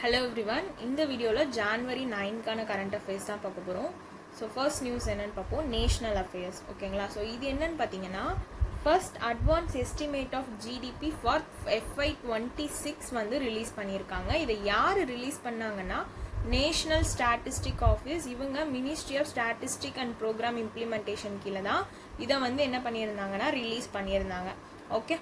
Hello everyone. இந்த வீடியோல January 9க்கான current affairs தான் பார்க்க போறோம். So first news என்னன்னு பார்ப்போம், national affairs. ஓகேங்களா? So இது என்னன்னு பார்த்தீங்கன்னா first advance estimate of GDP for FY26 வந்து ரிலீஸ் பண்ணியிருக்காங்க. இதை யார் ரிலீஸ் பண்ணாங்கன்னா நேஷனல் ஸ்டாட்டிஸ்டிக் ஆஃபீஸ். இவங்க ministry of statistic and program implementation கீழே தான் இதை வந்து என்ன பண்ணியிருந்தாங்கன்னா ரிலீஸ் பண்ணியிருந்தாங்க. Okay,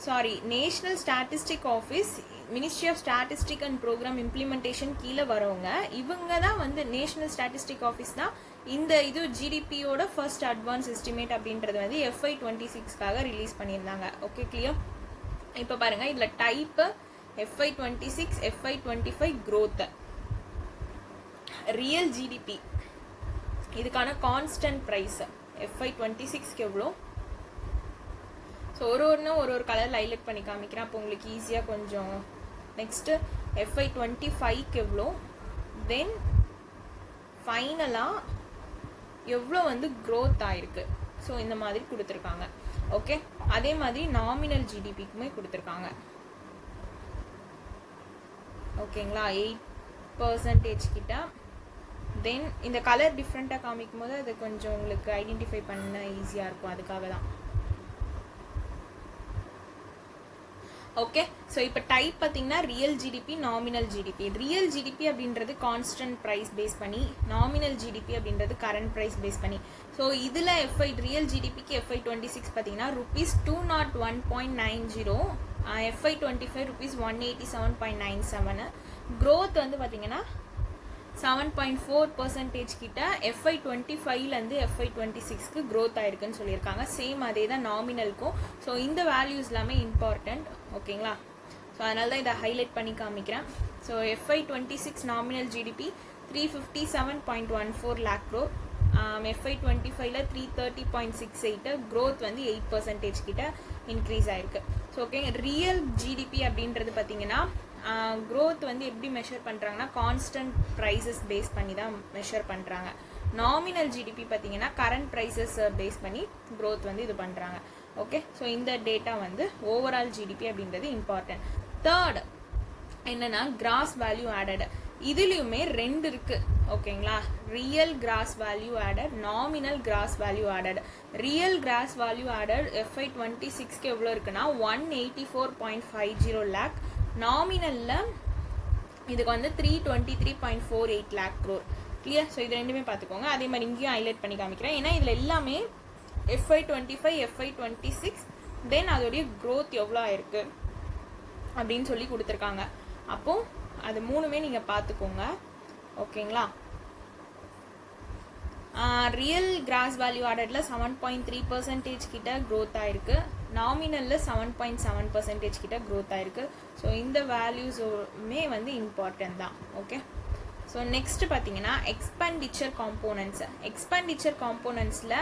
sorry, national statistic office ministry of statistic and program implementation கீழே வரவங்க. இவங்க தான் வந்து நேஷனல் ஸ்டாட்டிஸ்டிக் ஆஃபீஸ் தான் இந்த இது ஜிடிபியோட ஃபர்ஸ்ட் அட்வான்ஸ் எஸ்டிமேட் அப்படின்றது வந்து FY26க்காக ரிலீஸ் பண்ணியிருந்தாங்க. Okay, clear? இப்போ பாருங்க, இதில் type FY26, FY25 growth, real GDP, இதுக்கான கான்ஸ்டன்ட் ப்ரைஸ் FY26க்கு எவ்வளோ. ஸோ ஒரு கலரில் ஹைலைட் பண்ணி காமிக்கிறேன், அப்போ உங்களுக்கு ஈஸியாக கொஞ்சம். நெக்ஸ்ட்டு FY25க்கு எவ்வளோ, தென் ஃபைனலாக எவ்வளோ வந்து க்ரோத் ஆயிருக்கு. ஸோ இந்த மாதிரி கொடுத்துருக்காங்க. ஓகே, அதே மாதிரி நாமினல் ஜிடிபிக்குமே கொடுத்துருக்காங்க. ஓகேங்களா, 8% கிட்ட. தென் இந்த கலர் டிஃப்ரெண்ட்டாக காமிக்கும் போது அது கொஞ்சம் உங்களுக்கு ஐடென்டிஃபை பண்ண ஈஸியாக இருக்கும், அதுக்காக தான். ஓகே, ஸோ இப்போ டைப் பார்த்தீங்கன்னா real GDP, nominal GDP. Real GDP அப்படின்றது கான்ஸ்டன்ட் ப்ரைஸ் பேஸ் பண்ணி, நாமினல் ஜிடிபி அப்படின்றது கரண்ட் ப்ரைஸ் பேஸ் பண்ணி. ஸோ இதில் ரியல் ஜிடிபிக்கு FY26 பார்த்தீங்கன்னா ₹201.90, FY25 ₹187.97. க்ரோத் வந்து பார்த்தீங்கன்னா 7.4% கிட்ட FY25லேருந்து FY26க்கு க்ரோத் ஆயிருக்குன்னு சொல்லியிருக்காங்க. சேம் அதே தான் நாமினலுக்கும். ஸோ இந்த வேல்யூஸ் எல்லாமே இம்பார்ட்டண்ட். ஓகேங்களா, ஸோ அதனால தான் இதை ஹைலைட் பண்ணி காமிக்கிறேன். So FY26 nominal GDP 357.14 lakh crore, FY25ல 330.68, growth வந்து 8% கிட்ட இன்க்ரீஸ் ஆயிருக்கு. ஸோ ஓகே, ரியல் ஜிடிபி அப்படின்றது பார்த்தீங்கன்னா க்ரோத் வந்து எப்படி மெஷர் பண்ணுறாங்கன்னா கான்ஸ்டன்ட் ப்ரைஸஸ் பேஸ் பண்ணி தான் மெஷர் பண்ணுறாங்க. நாமினல் ஜிடிபி பார்த்தீங்கன்னா கரண்ட் ப்ரைஸஸ் பேஸ் பண்ணி க்ரோத் வந்து இது பண்ணுறாங்க. ஓகே, ஸோ இந்த டேட்டா வந்து ஓவரால் ஜிடிபி அப்படின்றது இம்பார்ட்டன்ட். தேர்ட் என்னன்னா கிராஸ் வேல்யூ ஆடட். இதுலேயுமே ரெண்டு இருக்கு. ஓகேங்களா, real gross value added, nominal gross value added. Real gross value added FY26க்கு எவ்வளோ இருக்குன்னா 184.50 lakh, நாமினலில் இதுக்கு வந்து 323.48 lakh crore. கிளியர்? ஸோ இது ரெண்டுமே பார்த்துக்கோங்க. அதே மாதிரி இங்கேயும் ஹைலைட் பண்ணி காமிக்கிறேன், ஏன்னா இதில் எல்லாமே FY25, FY26, தென் அதோடைய க்ரோத் எவ்வளோ ஆயிருக்கு அப்படின்னு சொல்லி கொடுத்துருக்காங்க. அப்போது அது மூணுமே நீங்கள் பார்த்துக்கோங்க. ஓகேங்களா, ரியல் கிராஸ் வேல்யூ ஆடடில் 7.3% கிட்ட க்ரோத் ஆயிருக்கு, நாமினலில் 7.7% கிட்ட க்ரோத் ஆயிருக்கு. ஸோ இந்த வேல்யூஸுமே வந்து இம்பார்ட்டன்ட் தான். ஓகே, ஸோ நெக்ஸ்ட் பார்த்தீங்கன்னா எக்ஸ்பெண்டிச்சர் காம்போனன்ட்ஸ். எக்ஸ்பெண்டிச்சர் காம்போனன்ட்ஸில்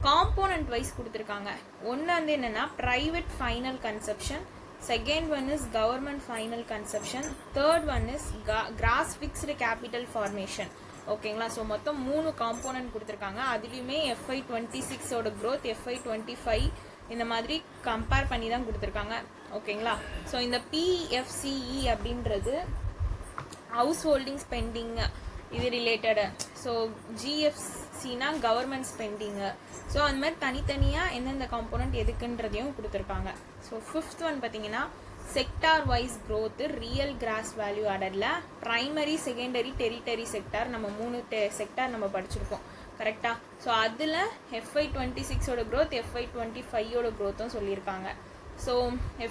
காம்போனன்ட் வைஸ் கொடுத்துருக்காங்க. ஒன்று வந்து என்னென்னா private final consumption, second one is government final consumption, third one is gross fixed capital formation. ஓகேங்களா, ஸோ மொத்தம் 3 காம்போனன்ட் கொடுத்துருக்காங்க. அதுலேயுமே FY26ஓட க்ரோத் FY25 இந்த மாதிரி கம்பேர் பண்ணி தான் கொடுத்துருக்காங்க. ஓகேங்களா, ஸோ இந்த PFCE அப்படின்றது ஹவுஸ் ஹோல்டிங் ஸ்பெண்டிங் இது ரிலேட்டடு. ஸோ GFCனா கவர்மெண்ட் ஸ்பெண்டிங்கு. ஸோ அந்த மாதிரி தனித்தனியாக எந்தெந்த காம்போனன்ட் எதுக்குன்றதையும் கொடுத்துருக்காங்க. ஸோ ஃபிஃப்த் ஒன் பார்த்தீங்கன்னா sector wise growth real gross value ஆடரில் ப்ரைமரி, செகண்டரி, டெரிட்டரி செக்டார், நம்ம 3 செக்டார் நம்ம படிச்சிருக்கோம் கரெக்டாக. ஸோ அதில் FY26ஓட க்ரோத், FY25ஓட க்ரோத்தும் சொல்லியிருக்காங்க. ஸோ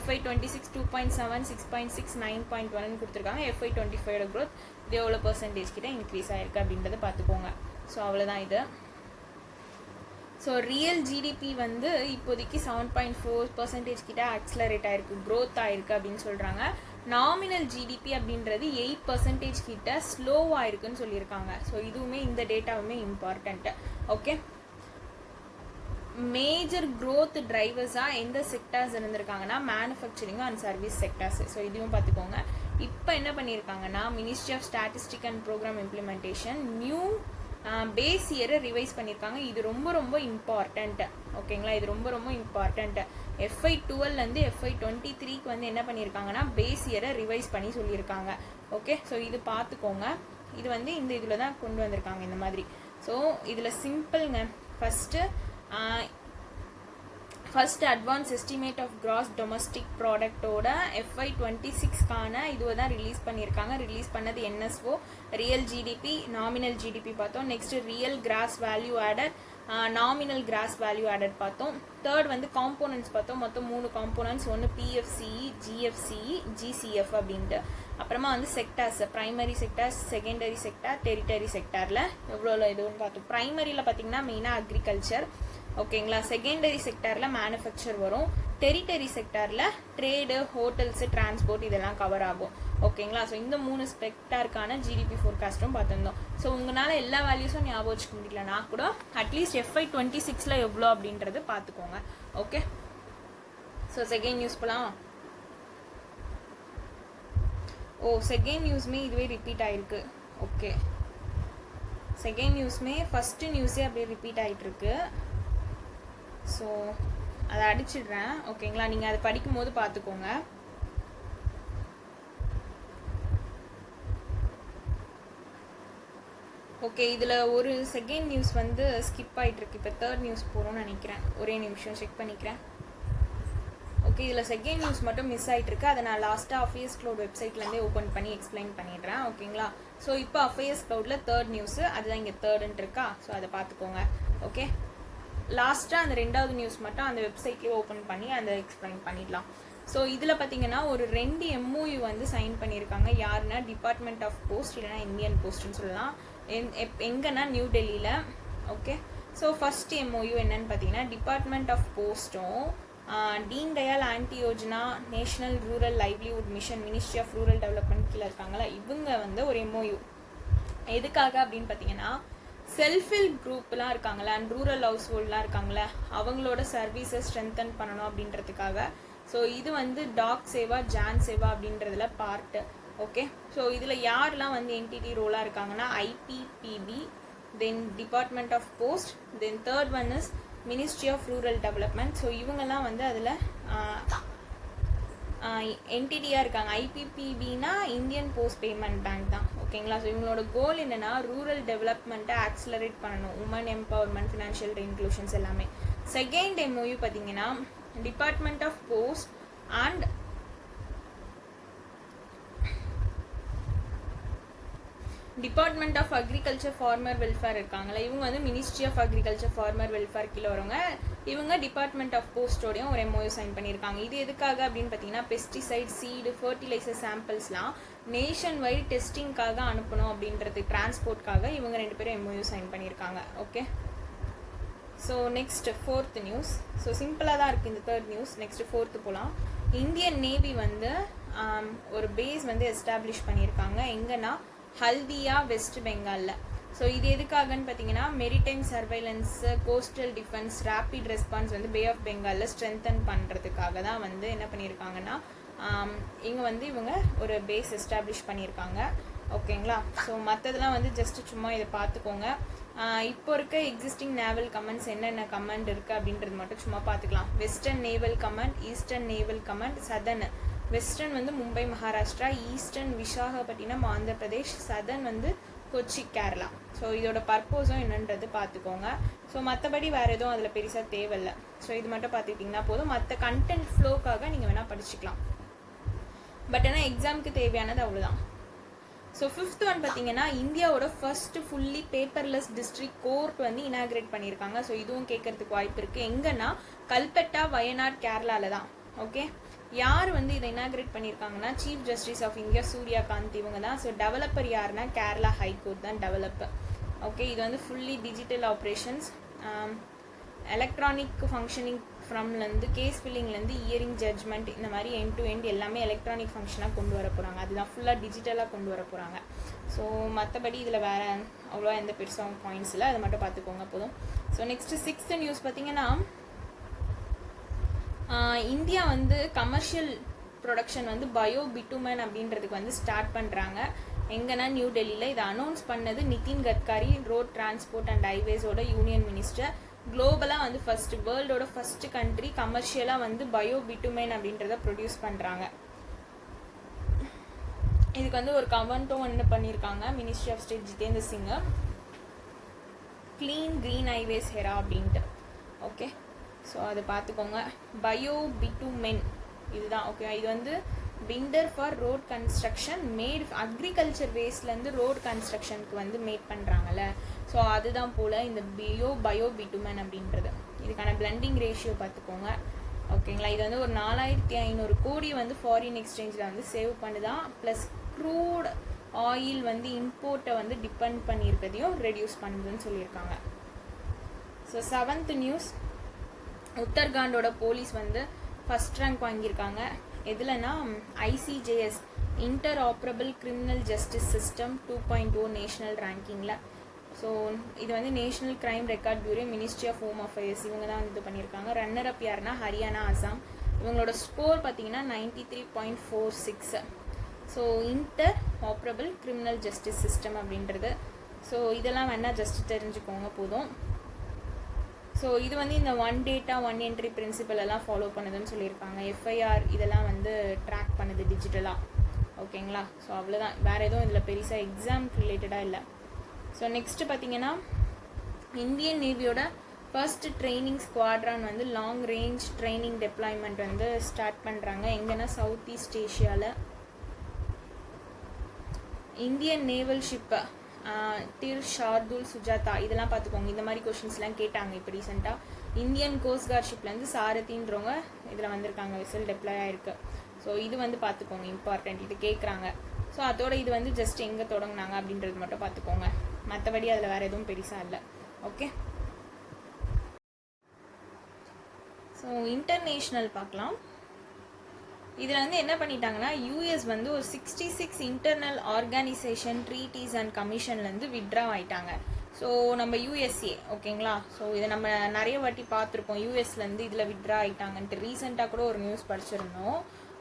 FY26 2.7, 6.6, 9.1 கொடுத்துருக்காங்க. FY25ஓட க்ரோத் இது எவ்வளோ % கிட்ட இன்க்ரீஸ் ஆயிருக்கு அப்படின்றத பார்த்துக்கோங்க. ஸோ அவ்வளோதான் இது. ஸோ ரியல் ஜிடிபி வந்து இப்போதைக்கு 7.4% கிட்ட ஆக்சிலரேட் ஆயிருக்கு, க்ரோத் ஆயிருக்கு அப்படின்னு சொல்கிறாங்க. நாமினல் ஜிடிபி அப்படின்றது 8% கிட்ட ஸ்லோவாக இருக்குன்னு சொல்லியிருக்காங்க. ஸோ இதுவுமே இந்த டேட்டாவுமே இம்பார்ட்டண்ட்டு. ஓகே, மேஜர் க்ரோத் டிரைவர்ஸாக எந்த செக்டார்ஸ் இருந்திருக்காங்கன்னா manufacturing and service sectors. So இதுவும் பார்த்துக்கோங்க. இப்போ என்ன பண்ணியிருக்காங்கன்னா ministry of statistic and program implementation new base இயரை ரிவைஸ் பண்ணியிருக்காங்க. இது ரொம்ப ரொம்ப இம்பார்ட்டண்ட். ஓகேங்களா, இது ரொம்ப ரொம்ப இம்பார்ட்டண்ட். FY12 FY23க்கு வந்து என்ன பண்ணியிருக்காங்கன்னா பேஸ் இயரை ரிவைஸ் பண்ணி சொல்லியிருக்காங்க. ஓகே, ஸோ இது பார்த்துக்கோங்க. இது வந்து இந்த இதில் தான் கொண்டு வந்திருக்காங்க இந்த மாதிரி. ஸோ இதில் சிம்பிள்ங்க. First advance estimate of gross domestic ப்ராடக்டோட FY26க்கான இதுவை தான் ரிலீஸ் பண்ணியிருக்காங்க. ரிலீஸ் பண்ணது NSO, real GDP, nominal GDP பார்த்தோம். Next real gross value added, nominal gross value added பார்த்தோம். தேர்ட் வந்து காம்போனன்ட்ஸ் பார்த்தோம். மொத்தம் 3 காம்போனன்ட்ஸ், ஒன்று PFCE, GFCE, GCF அப்படின்ட்டு. அப்புறமா வந்து sectors, primary sectors, secondary sector, tertiary செக்டாரில் எவ்வளோ இதுன்னு பார்த்தோம். ப்ரைமரியில் பார்த்தீங்கன்னா மெயினாக அக்ரிகல்ச்சர், ஓகேங்களா. செகண்டரி செக்டாரில் மேனுஃபேக்சர் வரும். டெரிட்டரி செக்டாரில் ட்ரேடு, ஹோட்டல்ஸு, டிரான்ஸ்போர்ட் இதெல்லாம் கவர் ஆகும், ஓகேங்களா. ஸோ இந்த 3 செக்டாருக்கான ஜிடிபி ஃபோர்காஸ்ட்டும் பார்த்துருந்தோம். ஸோ உங்களால் எல்லா வேல்யூஸும் ஞாபகம் வச்சுக்க முடியலனா கூட அட்லீஸ்ட் FY26ல் எவ்வளோ அப்படின்றது பார்த்துக்கோங்க. ஓகே, ஸோ செகண்ட் நியூஸ் போகலாம். செகண்ட் நியூஸ்மே இதுவே ரிப்பீட் ஆயிருக்கு. ஓகே, செகண்ட் நியூஸ்மே ஃபஸ்ட்டு நியூஸே அப்படியே ரிப்பீட் ஆகிட்டுருக்கு. ஸோ அதை அடிச்சிடுறேன், ஓகேங்களா. நீங்கள் அதை படிக்கும் போது பார்த்துக்கோங்க. ஓகே, இதில் ஒரு செகண்ட் நியூஸ் வந்து ஸ்கிப் ஆகிட்டுருக்கு. இப்போ தேர்ட் நியூஸ் போகிறோம்னு நினைக்கிறேன். ஒரே நிமிஷம் செக் பண்ணிக்கிறேன். ஓகே, இதில் செகண்ட் நியூஸ் மட்டும் மிஸ் ஆகிட்டுருக்கு. அதை நான் லாஸ்ட்டாக அஃபேர்ஸ் க்ளவுட் வெப்சைட்லேருந்தே ஓப்பன் பண்ணி எக்ஸ்பிளைன் பண்ணிடுறேன், ஓகேங்களா. ஸோ இப்போ அஃபேர்ஸ் க்ளவுடில் தேர்ட் நியூஸு, அதுதான் இங்கே தேர்டுன்ட்டு இருக்கா. ஸோ அதை பார்த்துக்கோங்க. ஓகே, லாஸ்ட்டாக அந்த 2வது நியூஸ் மட்டும் அந்த வெப்சைட்லேயே ஓப்பன் பண்ணி அதை எக்ஸ்பிளைன் பண்ணிடலாம். ஸோ இதில் பார்த்தீங்கன்னா ஒரு 2 MOU வந்து சைன் பண்ணியிருக்காங்க. யாருன்னா டிபார்ட்மெண்ட் ஆஃப் போஸ்ட் இல்லைனா இந்தியன் போஸ்ட்னு சொல்லலாம். எங்கன்னா நியூ டெல்லியில். ஓகே, ஸோ ஃபர்ஸ்ட் MOU என்னன்னு பார்த்தீங்கன்னா டிபார்ட்மெண்ட் ஆஃப் போஸ்ட்டும் Deen Dayal Antyodaya Yojana national rural livelihood mission ministry of rural development கீழே இருக்காங்களா, இவங்க வந்து ஒரு MOU எதுக்காக அப்படின்னு பார்த்தீங்கன்னா செல்ஃப் ஹெல்ப் குரூப்லாம் இருக்காங்களா அண்ட் ரூரல் ஹவுஸ் ஹோல்ட்லாம் இருக்காங்களே அவங்களோட சர்வீஸை ஸ்ட்ரென்தன் பண்ணணும் அப்படின்றதுக்காக. ஸோ இது வந்து டாக் சேவா, ஜான் சேவா அப்படின்றதுல பார்ட்டு. ஓகே, ஸோ இதில் யாரெல்லாம் வந்து என்டிடி ரோலாக இருக்காங்கன்னா IPPB, then department of post, then third one is ministry of rural development. So இவங்கெல்லாம் வந்து அதில் என்டிடியாக இருக்காங்க. IPPBனா இந்தியன் போஸ்ட் பேமெண்ட் பேங்க் தான், ஓகேங்களா. ஸோ இவங்களோட கோல் என்னென்னா ரூரல் டெவலப்மெண்ட்டை ஆக்சிலரேட் பண்ணணும், உமன் எம்பவர்மெண்ட், ஃபினான்ஷியல் இன்க்ளூஷன்ஸ் எல்லாமே. செகண்ட் MOU பார்த்தீங்கன்னா department of post and department of agriculture farmer welfare இருக்காங்களா, இவங்க வந்து ministry of agriculture farmer welfare கீழே வரவங்க. இவங்க டிபார்ட்மெண்ட் ஆஃப் போஸ்டோடையும் ஒரு MOU சைன் பண்ணியிருக்காங்க. இது எதுக்காக அப்படின்னு பார்த்தீங்கன்னா பெஸ்டிசைட், சீடு, ஃபர்டிலைசர் சாம்பிள்ஸ்லாம் நேஷன் வைட் டெஸ்டிங்காக அனுப்பணும் அப்படின்றது, டிரான்ஸ்போர்ட்காக இவங்க 2 பேரும் MOU சைன் பண்ணியிருக்காங்க. Okay, so next 4th news. So சிம்பிளாக தான் இருக்குது இந்த தேர்ட் நியூஸ். நெக்ஸ்ட் 4th போகலாம். இந்தியன் நேவி வந்து ஒரு பேஸ் வந்து எஸ்டாப்ளிஷ் பண்ணியிருக்காங்க. எங்கன்னா ஹல்தியா, வெஸ்ட் பெங்காலில். ஸோ இது எதுக்காகன்னு பார்த்தீங்கன்னா maritime surveillance, coastal defence, rapid response வந்து பே ஆஃப் பெங்காலில் ஸ்ட்ரென்தன் பண்ணுறதுக்காக தான் வந்து என்ன பண்ணியிருக்காங்கன்னா இங்கே வந்து இவங்க ஒரு பேஸ் எஸ்டாப்ளிஷ் பண்ணியிருக்காங்க, ஓகேங்களா. ஸோ மற்றதெல்லாம் வந்து ஜஸ்ட் சும்மா இதை பார்த்துக்கோங்க. இப்போ இருக்க எக்ஸிஸ்டிங் நேவல் கமாண்ட்ஸ் என்னென்ன கமாண்ட் இருக்குது அப்படின்றது மட்டும் சும்மா பார்த்துக்கலாம். Western naval command, eastern naval command, southern. Western வந்து மும்பை மகாராஷ்டிரா, ஈஸ்டர்ன் விசாகப்பட்டினம் ஆந்திர பிரதேஷ், சதர்ன் வந்து கொச்சி கேரளா. ஸோ இதோட பர்பஸும் என்னன்றது பார்த்துக்கோங்க. ஸோ மற்றபடி வேறு எதுவும் அதில் பெருசாக தேவையில்லை. ஸோ இது மட்டும் பார்த்துக்கிட்டிங்கன்னா போதும். மற்ற கண்டென்ட் ஃப்ளோக்காக நீங்கள் வேணால் படிச்சுக்கலாம். பட் ஆனால் எக்ஸாமுக்கு தேவையானது அவ்வளோதான். ஸோ 5th ஒன் பார்த்தீங்கன்னா இந்தியாவோட first fully paperless district court வந்து இனாகிரேட் பண்ணியிருக்காங்க. ஸோ இதுவும் கேட்கறதுக்கு வாய்ப்பு இருக்குது. எங்கன்னா கல்பெட்டா, வயநாட், கேரளாவில் தான். ஓகே, யார் வந்து இதை இனாகிரேட் பண்ணியிருக்காங்கன்னா chief justice of India Suryakant இவங்க தான். ஸோ டெவலப்பர் யாருன்னா கேரளா ஹைகோர்ட் தான் டெவலப்பர். ஓகே, இது வந்து fully digital operations, electronic functioning ஃப்ரம்லேருந்து கேஸ் ஃபில்லிங்லேருந்து இயரிங் ஜட்ஜ்மெண்ட் இந்த மாதிரி எண்ட் டு எண்ட் எல்லாமே எலக்ட்ரானிக் ஃபங்க்ஷனாக கொண்டு வர போகிறாங்க. அதுதான் ஃபுல்லாக டிஜிட்டலாக கொண்டு வர போகிறாங்க. ஸோ மற்றபடி இதில் வேறு அவ்வளோ எந்த பெருசாக பாயிண்ட்ஸ் இல்லை, அதை மட்டும் பார்த்துக்கோங்க போதும். ஸோ நெக்ஸ்ட் 6th நியூஸ் பார்த்தீங்கன்னா இந்தியா வந்து கமர்ஷியல் ப்ரொடக்ஷன் வந்து பயோ பிட்டுமன் அப்படின்றதுக்கு வந்து ஸ்டார்ட் பண்ணுறாங்க. எங்கன்னா நியூ டெல்லியில். இதை அனௌன்ஸ் பண்ணது Nitin Gadkari, road transport and ஹைவேஸோட யூனியன் மினிஸ்டர். குளோபலாக வந்து வேர்ல்டோட ஃபர்ஸ்ட் கண்ட்ரி கமர்ஷியலாக வந்து பயோ பிட்டுமைன் அப்படின்றத ப்ரொடியூஸ் பண்ணுறாங்க. இதுக்கு வந்து ஒரு கமெண்ட்டும் ஒன்று பண்ணியிருக்காங்க ministry of state Jitendra Singh, clean green highways ஹெரா அப்படின்ட்டு. ஓகே, ஸோ அதை பார்த்துக்கோங்க. பயோ பிட்டுமென் இதுதான். ஓகே, இது வந்து binder for road construction made agriculture வேஸ்ட்லேருந்து ரோட் கன்ஸ்ட்ரக்ஷனுக்கு வந்து மேட் பண்ணுறாங்கல்ல, ஸோ அதுதான் போல் இந்த பயோ பிட்டுமென் அப்படின்றது. இதுக்கான பிளண்டிங் ரேஷியோ பார்த்துக்கோங்க. ஓகேங்களா, இது வந்து ஒரு 4500 கோடி வந்து ஃபாரின் எக்ஸ்சேஞ்சில் வந்து சேவ் பண்ணுதான். ப்ளஸ் க்ரூட் ஆயில் வந்து இம்போர்ட்டை வந்து டிபெண்ட் பண்ணியிருக்கிறதையும் ரெடியூஸ் பண்ணுதுன்னு சொல்லியிருக்காங்க. ஸோ 7th நியூஸ், உத்தரகாண்டோட போலீஸ் வந்து ஃபஸ்ட் ரேங்க் வாங்கியிருக்காங்க. எதுலனா ICJS interoperable criminal justice system 2.0 national ரேங்கிங்கில். ஸோ இது வந்து national crime record bureau, ministry of home affairs இவங்க தான் வந்து இது பண்ணியிருக்காங்க. ரன்னர் அப் யாருன்னா ஹரியானா, அசாம். இவங்களோட ஸ்கோர் பார்த்தீங்கன்னா 93.46. So interoperable criminal justice system அப்படின்றது. ஸோ இதெல்லாம் வேணால் ஜஸ்ட் தெரிஞ்சுக்கோங்க போதும். ஸோ இது வந்து இந்த 1 data 1 entry பிரின்சிபல் எல்லாம் ஃபாலோ பண்ணுதுன்னு சொல்லியிருக்காங்க. FIR இதெல்லாம் வந்து ட்ராக் பண்ணுது டிஜிட்டலாக. ஓகேங்களா, ஸோ அவ்வளோதான், வேறு எதுவும் இதில் பெருசாக எக்ஸாம் ரிலேட்டடாக இல்லை. ஸோ நெக்ஸ்ட்டு பார்த்தீங்கன்னா இந்தியன் நேவியோட ஃபர்ஸ்ட் ட்ரைனிங் ஸ்குவாட்ரான் வந்து லாங் ரேஞ்ச் ட்ரைனிங் டெப்ளாய்மெண்ட் வந்து ஸ்டார்ட் பண்ணுறாங்க. எங்கன்னா சவுத் ஈஸ்ட் ஏஷியாவில். இந்தியன் நேவல் ஷிப்பை டிர் ஷார்துல் சுஜாதா இதெல்லாம் பார்த்துக்கோங்க. இந்த மாதிரி கொஷின்ஸ்லாம் கேட்டாங்க இப்போ ரீசெண்டாக. இந்தியன் கோஸ்ட் கார்ட் ஷிப்லேருந்து சாரதின்றவங்க இதில் வந்திருக்காங்க, விசில் டெப்ளாய் ஆயிருக்கு. ஸோ இது வந்து பார்த்துக்கோங்க, இம்பார்ட்டன்ட், இது கேட்குறாங்க. ஸோ அதோட இது வந்து ஜஸ்ட் எங்கே தொடங்கினாங்க அப்படின்றது மட்டும் பார்த்துக்கோங்க. மற்றபடி அதில் வேறு எதுவும் பெருசாக இல்லை. ஓகே, ஸோ இன்டர்நேஷ்னல் பார்க்கலாம். இதில் வந்து என்ன பண்ணிட்டாங்கன்னா யூஎஸ் வந்து ஒரு 66 இன்டர்னல் ஆர்கனைசேஷன் ட்ரீட்டிஸ் அண்ட் கமிஷன்லேருந்து வித்ட்ரா ஆகிட்டாங்க. ஸோ நம்ம யூஎஸ்ஏ ஓகேங்களா, ஸோ இதை நம்ம நிறைய வாட்டி பார்த்துருப்போம். யூஎஸ்லேருந்து இதில் வித்ட்ரா ஆகிட்டாங்கன்ட்டு ரீசெண்டாக கூட ஒரு நியூஸ் படிச்சிருந்தோம்.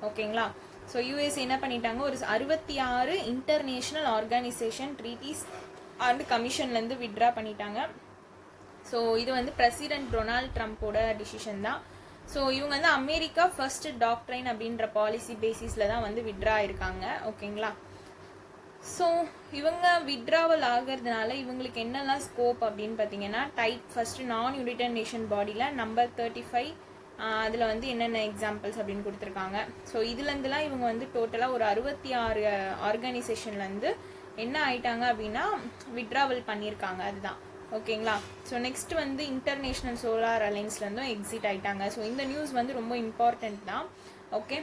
ஓகேங்களா, ஸோ யூஎஸ்ஏ என்ன பண்ணிட்டாங்க, ஒரு 66 இன்டர்நேஷ்னல் ஆர்கனைசேஷன் ட்ரீட்டிஸ் அண்ட் கமிஷன்லேருந்து வித்ட்ரா பண்ணிட்டாங்க. ஸோ இது வந்து பிரசிடென்ட் டொனால்ட் ட்ரம்ப்போட டிசிஷன் தான். ஸோ இவங்க வந்து அமெரிக்கா ஃபர்ஸ்ட் டாக்ட்ரைன் அப்படின்ற பாலிசி பேசிஸில் தான் வந்து வித்ட்ரா ஆயிருக்காங்க. ஓகேங்களா, ஸோ இவங்க வித்ட்ராவல் ஆகிறதுனால இவங்களுக்கு என்னெல்லாம் ஸ்கோப் அப்படின்னு பார்த்தீங்கன்னா ஃபர்ஸ்ட் நான் யுனைடெட் நேஷன் பாடியில் நம்பர் 35 அதில் வந்து என்னென்ன எக்ஸாம்பிள்ஸ் அப்படின்னு கொடுத்துருக்காங்க. ஸோ இதுலேருந்துலாம் இவங்க வந்து டோட்டலாக ஒரு 66 ஆர்கனைசேஷன்லேருந்து என்ன ஆயிட்டாங்க அப்படின்னா வித்ட்ராவல் பண்ணியிருக்காங்க. அதுதான் ஓகேங்களா. ஸோ நெக்ஸ்ட் வந்து இன்டர்நேஷ்னல் சோலார் அலைன்ஸ்லேருந்தும் எக்ஸிட் ஆகிட்டாங்க. ஸோ இந்த நியூஸ் வந்து ரொம்ப இம்பார்ட்டண்ட் தான். ஓகே,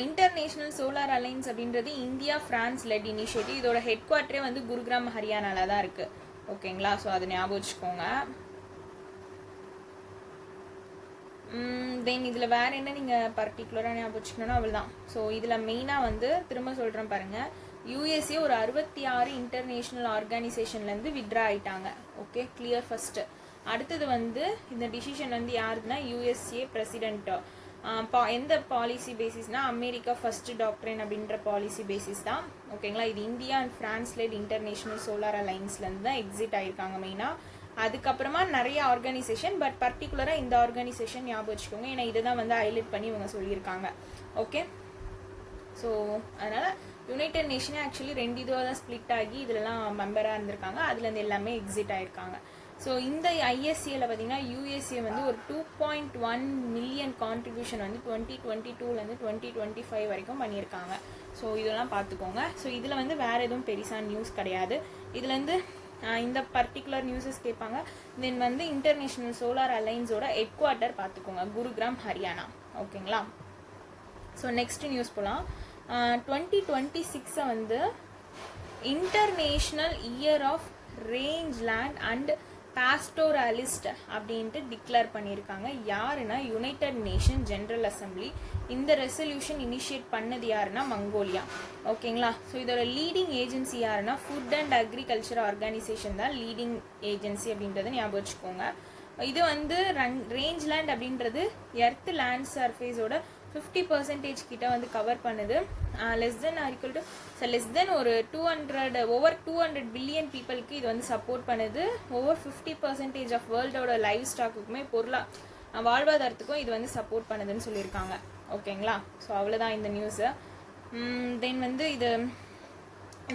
இன்டர்நேஷ்னல் சோலார் அலைன்ஸ் அப்படின்றது இந்தியா ஃப்ரான்ஸ் லெட் இனிஷியேட்டிவ். இதோட ஹெட் குவார்ட்டரே வந்து குருகிராம் ஹரியானால தான் இருக்குது. ஓகேங்களா, ஸோ அதை ஞாபகம் வச்சுக்கோங்க. தென் இதில் வேறு என்ன நீங்கள் பர்டிகுலராக ஞாபகம் வச்சுக்கணுன்னா அவ்வளோதான். ஸோ இதில் மெயினாக வந்து திரும்ப சொல்கிறேன் பாருங்கள், யூஎஸ்ஏ ஒரு 66 இன்டர்நேஷ்னல் ஆர்கனைசேஷன்லேருந்து வித்ட்ரா ஆகிட்டாங்க. Okay, clear first. அடுத்தது வந்து இந்த டிசிஷன் வந்து யாருதுன்னா யூஎஸ்ஏ பிரசிடென்ட்டு. எந்த பாலிசி பேசிஸ்னால் அமெரிக்கா ஃபர்ஸ்ட் டாக்ட்ரைன் அப்படின்ற பாலிசி பேசிஸ் தான். ஓகேங்களா, இது India and France led international solar அலைன்ஸ்லேருந்து தான் எக்ஸிட் ஆகிருக்காங்க மெயினாக. அதுக்கப்புறமா நிறைய ஆர்கனைசேஷன், பட் பர்டிகுலராக இந்த ஆர்கனைசேஷன் ஞாபகம் வச்சுக்கோங்க, ஏன்னா இதை தான் வந்து ஹைலைட் பண்ணி இவங்க சொல்லியிருக்காங்க. ஓகே, ஸோ அதனால் யுனைடெட் நேஷனே ஆக்சுவலி 2 இதுவாக தான் ஸ்ப்ளிட் ஆகி இதிலலாம் மெம்பராக இருந்திருக்காங்க. அதுலேருந்து எல்லாமே எக்ஸிட் ஆகிருக்காங்க. ஸோ இந்த ஐஎஸ்சியில் பார்த்தீங்கன்னா யூஎஸ்ஏ வந்து ஒரு 2.1 மில்லியன் கான்ட்ரிபியூஷன் வந்து 2022லேருந்து 2025 வரைக்கும் பண்ணியிருக்காங்க. ஸோ இதெல்லாம் பார்த்துக்கோங்க. ஸோ இதில் வந்து வேறு எதுவும் பெருசாக நியூஸ் கிடையாது. இதுலேருந்து இந்த பர்டிகுலர் நியூஸஸ் கேட்பாங்க. தென் வந்து இன்டர்நேஷ்னல் சோலார் அலைன்ஸோட ஹெட் குவார்ட்டர் பார்த்துக்கோங்க, குருகிராம் ஹரியானா. ஓகேங்களா, ஸோ நெக்ஸ்ட் நியூஸ் போகலாம். 2026 வந்து international year of range land and pastoralist அப்படின்ட்டு டிக்ளேர் பண்ணியிருக்காங்க. யாருன்னா யுனைடெட் நேஷன் ஜென்ரல் அசம்பிளி. இந்த ரெசல்யூஷன் இனிஷியேட் பண்ணது யாருன்னா மங்கோலியா. ஓகேங்களா, ஸோ இதோட லீடிங் ஏஜென்சி யாருன்னா ஃபுட் அண்ட் அக்ரிகல்ச்சர் ஆர்கனைசேஷன் தான் லீடிங் ஏஜென்சி அப்படின்றத ஞாபகம் வச்சுக்கோங்க. இது வந்து ரேஞ்ச் லேண்ட் அப்படின்றது எர்த் லேண்ட் சர்ஃபேஸோட 50% கிட்ட வந்து கவர் பண்ணுது. Less than or equal to less than ஒரு 200 ஓவர் 200 பில்லியன் பீப்புளுக்கு இது வந்து சப்போர்ட் பண்ணுது. ஓவர் 50% ஆஃப் வேர்ல்டோட லைவ் ஸ்டாக்குக்குமே வாழ்வாதாரத்துக்கும் இது வந்து சப்போர்ட் பண்ணுதுன்னு சொல்லியிருக்காங்க. ஓகேங்களா? ஸோ அவ்வளோதான் இந்த நியூஸு. தென் வந்து இது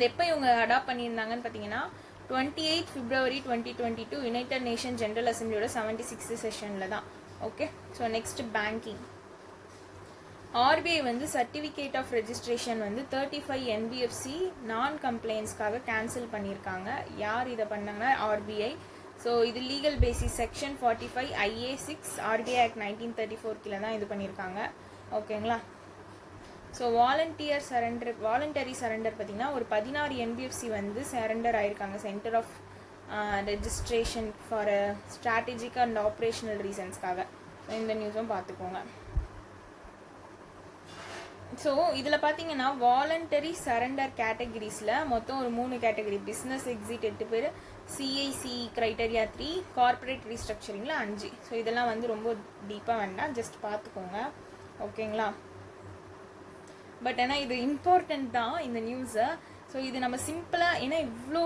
எப்போ இவங்க அடாப்ட் பண்ணியிருந்தாங்கன்னு பார்த்தீங்கன்னா 28 February 2022 யுனைடெட் நேஷன் ஜென்ரல் அசம்பிளியோட 76th செஷனில் தான். Okay, so next banking. RBI வந்து சர்டிஃபிகேட் ஆஃப் ரெஜிஸ்ட்ரேஷன் வந்து 35 NBFC நான் கம்ப்ளைண்ட்ஸ்க்காக கேன்சல் பண்ணியிருக்காங்க. யார் இதை பண்ணாங்கன்னா ஆர்பிஐ. ஸோ இது legal basis section 45 IA 6 RBI Act 1934 கீழே தான் இது பண்ணியிருக்காங்க. ஓகேங்களா? ஸோ வாலண்டரி சரண்டர் பார்த்தீங்கன்னா ஒரு 16 NBFC வந்து சரண்டர் ஆயிருக்காங்க centre of registration for strategic and operational ரீசன்ஸ்க்காக. ஸோ இந்த நியூஸும் பார்த்துக்கோங்க. ஸோ இதில் பார்த்தீங்கன்னா வாலண்டரி சரண்டர் கேட்டகரிஸில் மொத்தம் ஒரு 3 கேட்டகரி. பிஸ்னஸ் எக்ஸிட் 8 பேர், CIC க்ரைட்டீரியா 3, கார்பரேட் ரீஸ்ட்ரக்சரிங்கில் 5. ஸோ இதெல்லாம் வந்து ரொம்ப டீப்பாக வேண்டாம், ஜஸ்ட் பார்த்துக்கோங்க. ஓகேங்களா? பட் ஆனால் இது இம்பார்ட்டன்ட் தான் இந்த நியூஸை. ஸோ இது நம்ம சிம்பிளாக, ஏன்னா இவ்வளோ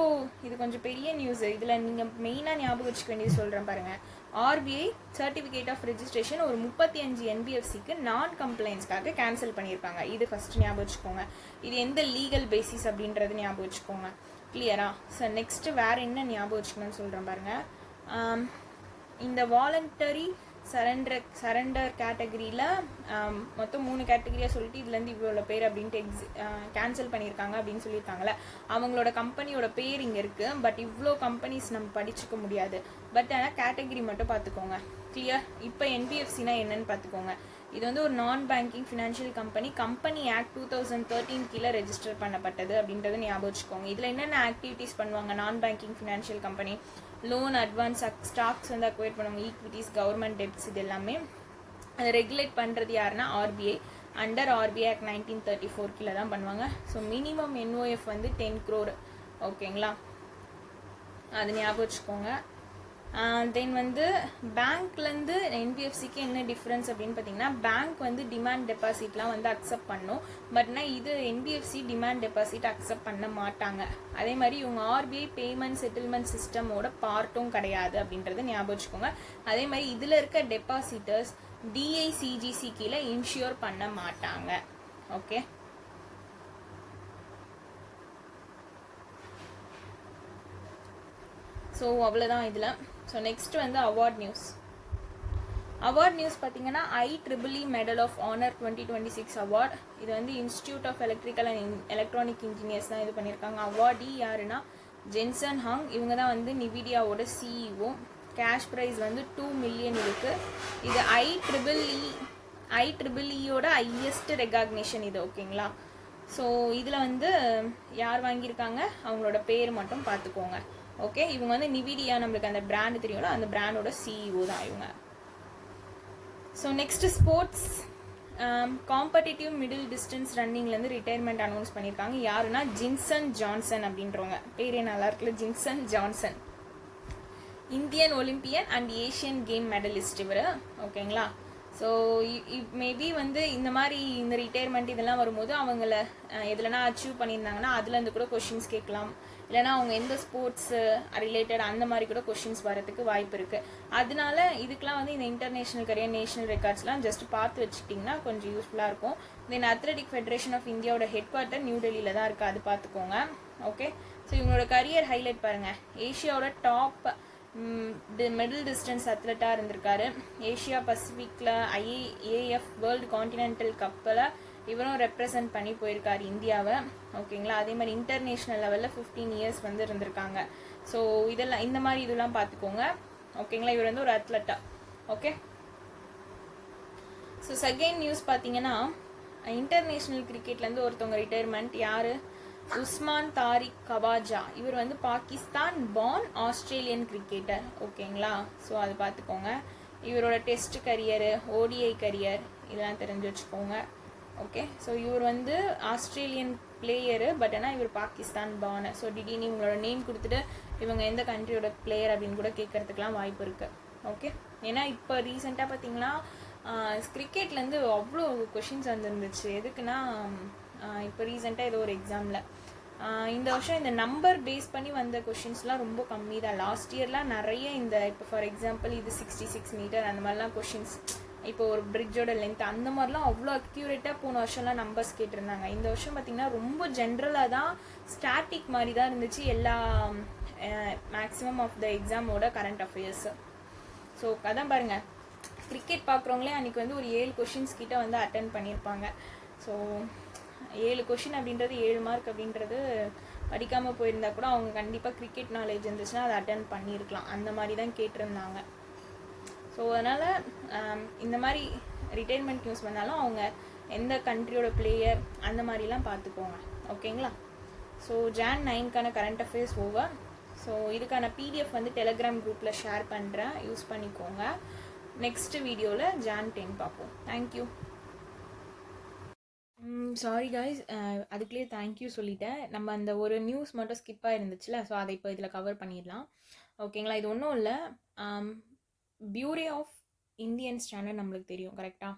இது கொஞ்சம் பெரிய நியூஸு, இதில் நீங்கள் மெயினாக ஞாபகம் வச்சுக்க வேண்டியது சொல்கிறேன் பாருங்கள். ஆர்பிஐ சர்டிஃபிகேட் ஆஃப் ரெஜிஸ்ட்ரேஷன் ஒரு 35 NBFCக்கு நான் கம்ப்ளைண்ட்ஸ்க்காக கேன்சல் பண்ணியிருக்காங்க. இது ஃபஸ்ட் ஞாபகம் வச்சுக்கோங்க. இது எந்த லீகல் பேசிஸ் அப்படின்றது ஞாபகம் வச்சுக்கோங்க. கிளியரா? ஸோ நெக்ஸ்ட்டு வேறு என்ன ஞாபகம் வச்சுக்கணும்னு சொல்கிறேன் பாருங்கள். இந்த வாலண்டரி சரண்டர் கேட்டகரியில் மொத்தம் 3 கேட்டகரியாக சொல்லிட்டு இதுலேருந்து இவ்வளோ பேர் அப்படின்ட்டு கேன்சல் பண்ணியிருக்காங்க அப்படின்னு சொல்லியிருக்காங்களே, அவங்களோட கம்பெனியோட பேர் இங்கே இருக்குது. பட் இவ்வளோ கம்பெனிஸ் நம்ம படிச்சுக்க முடியாது. பட் ஆனால் கேட்டகரி மட்டும் பார்த்துக்கோங்க. கிளியர்? இப்போ NBFCனா என்னன்னு பார்த்துக்கோங்க. இது வந்து ஒரு நான் பேங்கிங் ஃபினான்ஷியல் கம்பெனி ஆக்ட் 2013 கீழே ரெஜிஸ்டர் பண்ணப்பட்டது அப்படின்றத ஞாபகம் வச்சுக்கோங்க. இதில் என்னென்ன ஆக்டிவிட்டீஸ் பண்ணுவாங்க? நான் banking financial company loan, advance, stocks வந்து அக்வைர் பண்ணுவாங்க, ஈக்விட்டிஸ், கவர்மெண்ட் டெப்ட்ஸ், இது எல்லாமே அதை ரெகுலேட் பண்ணுறது யாருன்னா ஆர்பிஐ. அண்டர் RBI Act 1934 கீழே தான் பண்ணுவாங்க. ஸோ மினிமம் NOF வந்து 10 crore. ஓகேங்களா? அது ஞாபகம் வச்சுக்கோங்க. தென் வந்து பேங்க்லேருந்து NBFCக்கு என்ன டிஃப்ரென்ஸ் அப்படின்னு பார்த்தீங்கன்னா, பேங்க் வந்து டிமாண்ட் டெபாசிட்லாம் வந்து அக்செப்ட் பண்ணும். பட்னா இது NBFC டிமாண்ட் டெபாசிட் அக்செப்ட் பண்ண மாட்டாங்க. அதே மாதிரி இவங்க RBI பேமெண்ட் செட்டில்மெண்ட் சிஸ்டமோட பார்ட்டும் கிடையாது அப்படின்றத ஞாபகம் வச்சுக்கோங்க. அதே மாதிரி இதில் இருக்க டெபாசிட்டர்ஸ் DICGC கீழே இன்ஷூர் பண்ண மாட்டாங்க. ஓகே, ஸோ அவ்வளோதான் இதில். ஸோ நெக்ஸ்ட் வந்து அவார்ட் நியூஸ் பார்த்தீங்கன்னா IEEE medal of honour 2026 award. இது வந்து institute of electrical and electronic engineers தான் இது பண்ணியிருக்காங்க. அவார்டி யாருன்னா ஜென்சன் ஹாங். இவங்க தான் வந்து நிவிடியாவோட CEO. கேஷ் ப்ரைஸ் வந்து 2 million இருக்குது. இது IEEEயோட ஹையஸ்ட் ரெகக்னிஷன் இது. ஓகேங்களா? ஸோ இதில் வந்து யார் வாங்கியிருக்காங்க, அவங்களோட பேர் மட்டும் பார்த்துக்கோங்க. ஓகே, இவங்க வந்து நிவிடியா, நம்மளுக்கு அந்த பிராண்டு தெரியும்ல, அந்த பிராண்டோட CEO தான் இவங்க. So next sports. Competitive middle distance ரன்னிங்லேருந்து ரிட்டையர்மெண்ட் அனௌன்ஸ் பண்ணியிருக்காங்க. யாருன்னா ஜின்சன் ஜான்சன் அப்படின்றவங்க. பேரே நல்லா இருக்குல்ல, Jinson Johnson. Indian Olympian and Asian game medallist இவர். ஓகேங்களா? ஸோ மேபி வந்து இந்த மாதிரி இந்த ரிட்டையர்மெண்ட் இதெல்லாம் வரும்போது அவங்கள எதுலனா அச்சீவ் பண்ணியிருந்தாங்கன்னா அதுலேருந்து கூட கொஷின்ஸ் கேட்கலாம். இல்லைனா அவங்க எந்த ஸ்போர்ட்ஸ் ரிலேட்டட் அந்த மாதிரி கூட கொஷின்ஸ் வரதுக்கு வாய்ப்பு இருக்குது. அதனால இதுக்கெலாம் வந்து இந்த இன்டர்நேஷ்னல் கரியர், நேஷனல் ரெக்கார்ட்ஸ்லாம் ஜஸ்ட் பார்த்து வச்சுக்கிட்டிங்கன்னா கொஞ்சம் யூஸ்ஃபுல்லாக இருக்கும். தென் அத்லெட்டிக் ஃபெடரேஷன் ஆஃப் இந்தியாவோட ஹெட் குவார்ட்டர் நியூ டெல்லியில் தான் இருக்குது, அது பார்த்துக்கோங்க. ஓகே, ஸோ இவங்களோட கரியர் ஹைலைட் பாருங்கள். ஏஷியாவோட டாப் மிடில் டிஸ்டன்ஸ் அத்லெட்டாக இருந்திருக்காரு. ஏஷியா பசிபிக்கில் IAAF வேர்ல்டு கான்டினென்டல் கப்பில் இவரும் ரெப்ரசன்ட் பண்ணி போயிருக்காரு இந்தியாவை. ஓகேங்களா? அதே மாதிரி இன்டர்நேஷ்னல் லெவலில் 15 years வந்து இருந்திருக்காங்க. ஸோ இதெல்லாம் இந்த மாதிரி இதெல்லாம் பார்த்துக்கோங்க. ஓகேங்களா? இவர் வந்து ஒரு அத்லெட்டா. ஓகே, ஸோ செகண்ட் நியூஸ் பார்த்தீங்கன்னா, இன்டர்நேஷ்னல் கிரிக்கெட்லேருந்து ஒருத்தவங்க ரிட்டையர்மெண்ட். யார்? உஸ்மான் தாரிக் கவாஜா. இவர் வந்து பாகிஸ்தான் பார்ன் ஆஸ்திரேலியன் கிரிக்கெட்டர். ஓகேங்களா? ஸோ அது பார்த்துக்கோங்க. இவரோட டெஸ்ட் கரியரு, ODI கரியர் இதெல்லாம் தெரிஞ்சு வச்சுக்கோங்க. ஓகே, ஸோ இவர் வந்து ஆஸ்திரேலியன் பிளேயரு, பட் ஆனால் இவர் பாகிஸ்தான் பார்ன். ஸோ திடீர்னு இவங்களோட நேம் கொடுத்துட்டு இவங்க எந்த கண்ட்ரியோட பிளேயர் அப்படின்னு கூட கேட்கறதுக்குலாம் வாய்ப்பு இருக்குது. ஓகே, ஏன்னா இப்போ ரீசெண்டாக பார்த்தீங்கன்னா கிரிக்கெட்லேருந்து அவ்வளோ கொஷின்ஸ் வந்துருந்துச்சு. எதுக்குன்னா இப்போ ரீசெண்டாக ஏதோ ஒரு எக்ஸாமில் இந்த வருஷம் இந்த நம்பர் பேஸ் பண்ணி வந்த கொஷின்ஸ்லாம் ரொம்ப கம்மி தான். லாஸ்ட் இயர்லாம் நிறைய இந்த இப்போ ஃபார் எக்ஸாம்பிள் இது 66 மீட்டர் அந்த மாதிரிலாம் கொஷின்ஸ், இப்போ ஒரு பிரிட்ஜோட லென்த் அந்த மாதிரிலாம் அவ்வளோ அக்யூரேட்டாக போன வருஷம்லாம் நம்பர்ஸ் கேட்டிருந்தாங்க. இந்த வருஷம் பார்த்திங்கன்னா ரொம்ப ஜென்ரலாக தான், ஸ்டாட்டிக் மாதிரி தான் இருந்துச்சு எல்லா மேக்ஸிமம் ஆஃப் த எக்ஸாமோட கரண்ட் அஃபேர்ஸ். ஸோ அதான் பாருங்கள், கிரிக்கெட் பார்க்குறவங்களே அன்றைக்கி வந்து ஒரு 7 கொஷின்ஸ் கிட்ட வந்து அட்டன் பண்ணியிருப்பாங்க. ஸோ 7 கொஷின் அப்படின்றது 7 மார்க் அப்படின்றது படிக்காமல் போயிருந்தா கூட அவங்க கண்டிப்பாக கிரிக்கெட் நாலேஜ் இருந்துச்சுன்னா அதை அட்டன் பண்ணியிருக்கலாம். அந்த மாதிரி தான் கேட்டிருந்தாங்க. ஸோ அதனால் இந்த மாதிரி ரிட்டைர்மெண்ட் நியூஸ் வந்தாலும் அவங்க எந்த கண்ட்ரியோட பிளேயர் அந்த மாதிரிலாம் பார்த்துக்கோங்க. ஓகேங்களா? ஸோ Jan 9க்கான கரண்ட் அஃபேர்ஸ் ஓவர். ஸோ இதுக்கான பிடிஎஃப் வந்து டெலகிராம் குரூப்பில் ஷேர் பண்ணுறேன், யூஸ் பண்ணிக்கோங்க. நெக்ஸ்ட் வீடியோவில் Jan 10 பார்ப்போம். தேங்க்யூ. சாரி காய்ஸ், அதுக்குள்ளேயே தேங்க்யூ சொல்லிட்டேன். நம்ம அந்த ஒரு நியூஸ் மட்டும் ஸ்கிப்பாக இருந்துச்சுல, ஸோ அதை இப்போ இதில் கவர் பண்ணிடலாம். ஓகேங்களா? இது ஒன்றும் இல்லை, பியூரோ ஆஃப் இந்தியன் ஸ்டாண்டர்ட் நம்மளுக்கு தெரியும் கரெக்டாக?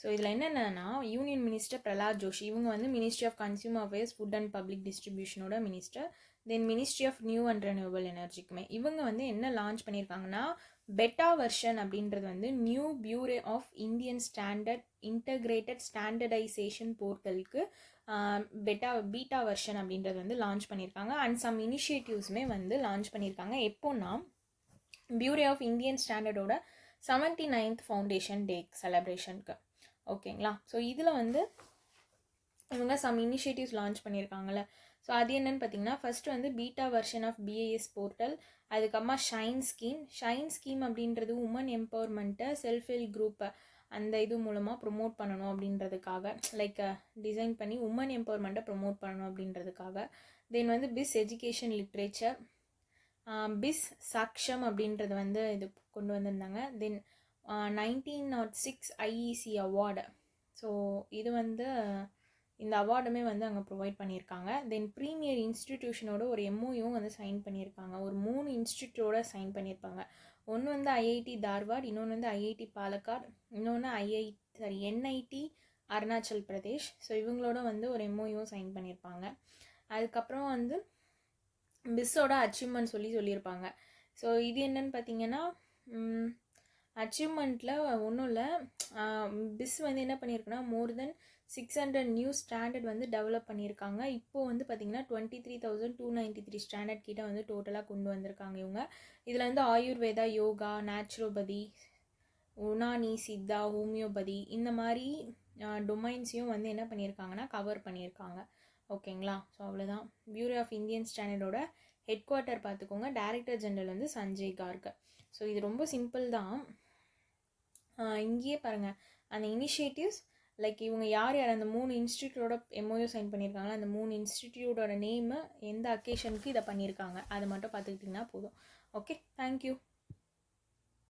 ஸோ இதில் என்னென்னா, யூனியன் மினிஸ்டர் பிரலாத் ஜோஷி, இவங்க வந்து ministry of consumer affairs, food and public டிஸ்ட்ரிபியூஷனோட minister. Then ministry of new and renewable எனர்ஜிக்குமே இவங்க வந்து என்ன லான்ச் பண்ணியிருக்காங்கன்னா, பெட்டா வெர்ஷன் அப்படின்றது வந்து new bureau of Indian standard integrated standardisation போர்ட்டலுக்கு பீட்டா வெர்ஷன் அப்படின்றது வந்து லான்ச் பண்ணியிருக்காங்க. அண்ட் சம் இனிஷியேட்டிவ்ஸுமே வந்து லான்ச் பண்ணியிருக்காங்க. எப்போன்னா, பியூரோ ஆஃப் இந்தியன் ஸ்டாண்டர்டோட 79th ஃபவுண்டேஷன் டே செலப்ரேஷனுக்கு. ஓகேங்களா? ஸோ இதில் வந்து இவங்க சம் இனிஷியேட்டிவ்ஸ் லான்ச் பண்ணியிருக்காங்கல்ல. ஸோ அது என்னென்னு பார்த்தீங்கன்னா, ஃபஸ்ட்டு வந்து beta version of BIS portal, அதுக்கப்புறமா ஷைன் ஸ்கீம் அப்படின்றது உமன் எம்பவர்மெண்ட்டை செல்ஃப் ஹெல்ப் குரூப்பை அந்த இது மூலமாக ப்ரொமோட் பண்ணணும் அப்படின்றதுக்காக, லைக் டிசைன் பண்ணி உமன் எம்பவர்மெண்ட்டை ப்ரொமோட் பண்ணணும் அப்படின்றதுக்காக. தென் வந்து பிஸ் எஜுகேஷன் லிட்ரேச்சர், பிஸ் சாக்ஷம் அப்படின்றது வந்து இது கொண்டு வந்திருந்தாங்க. தென் 1906 ஐஇசி அவார்டு, ஸோ இது வந்து இந்த அவார்டுமே வந்து அங்கே ப்ரொவைட் பண்ணியிருக்காங்க. தென் ப்ரீமியர் இன்ஸ்டிடியூஷனோட ஒரு எம்ஓயும் வந்து சைன் பண்ணியிருக்காங்க. ஒரு 3 இன்ஸ்டிடியூட்டோட சைன் பண்ணியிருப்பாங்க. ஒன்று வந்து ஐஐடி தார்வாட், இன்னொன்று வந்து ஐஐடி பாலக்காட், இன்னொன்று என்ஐடி அருணாச்சல் பிரதேஷ். ஸோ இவங்களோட வந்து ஒரு எம்ஓயும் சைன் பண்ணியிருப்பாங்க. அதுக்கப்புறம் வந்து பிஸ்ஸோட அச்சீவ்மெண்ட் சொல்லியிருப்பாங்க. ஸோ இது என்னன்னு பார்த்தீங்கன்னா, அச்சீவ்மெண்ட்டில் ஒன்றும் இல்லை, பிஸ் வந்து என்ன பண்ணியிருக்குன்னா, மோர் தென் 600 நியூ ஸ்டாண்டர்ட் வந்து டெவலப் பண்ணியிருக்காங்க. இப்போது வந்து பார்த்திங்கன்னா 23,293 ஸ்டாண்டர்ட் கிட்ட வந்து டோட்டலாக கொண்டு வந்திருக்காங்க இவங்க. இதில் வந்து ஆயுர்வேதா, யோகா, நேச்சுரோபதி, உனானி, சித்தா, ஹோமியோபதி இந்த மாதிரி டொமைன்ஸையும் வந்து என்ன பண்ணியிருக்காங்கன்னா கவர் பண்ணியிருக்காங்க. ஓகேங்களா? ஸோ அவ்வளோதான். பியூரோ ஆஃப் இந்தியன் ஸ்டாண்டர்டோட ஹெட் குவார்ட்டர் பார்த்துக்கோங்க. டைரக்டர் ஜெனரல் வந்து சஞ்சய் கார்க். ஸோ இது ரொம்ப சிம்பிள் தான். இங்கேயே பாருங்கள் அந்த இனிஷியேட்டிவ்ஸ், லைக் இவங்க யார் அந்த 3 இன்ஸ்டிடியூட்டோட எம்ஓயோ சைன் பண்ணியிருக்காங்களா, அந்த 3 இன்ஸ்டிடியூட்டோட நேமு, எந்த அக்கேஷனுக்கு இதை பண்ணியிருக்காங்க, அதை மட்டும் பார்த்துக்கிட்டிங்கன்னா போதும். Okay, thank you.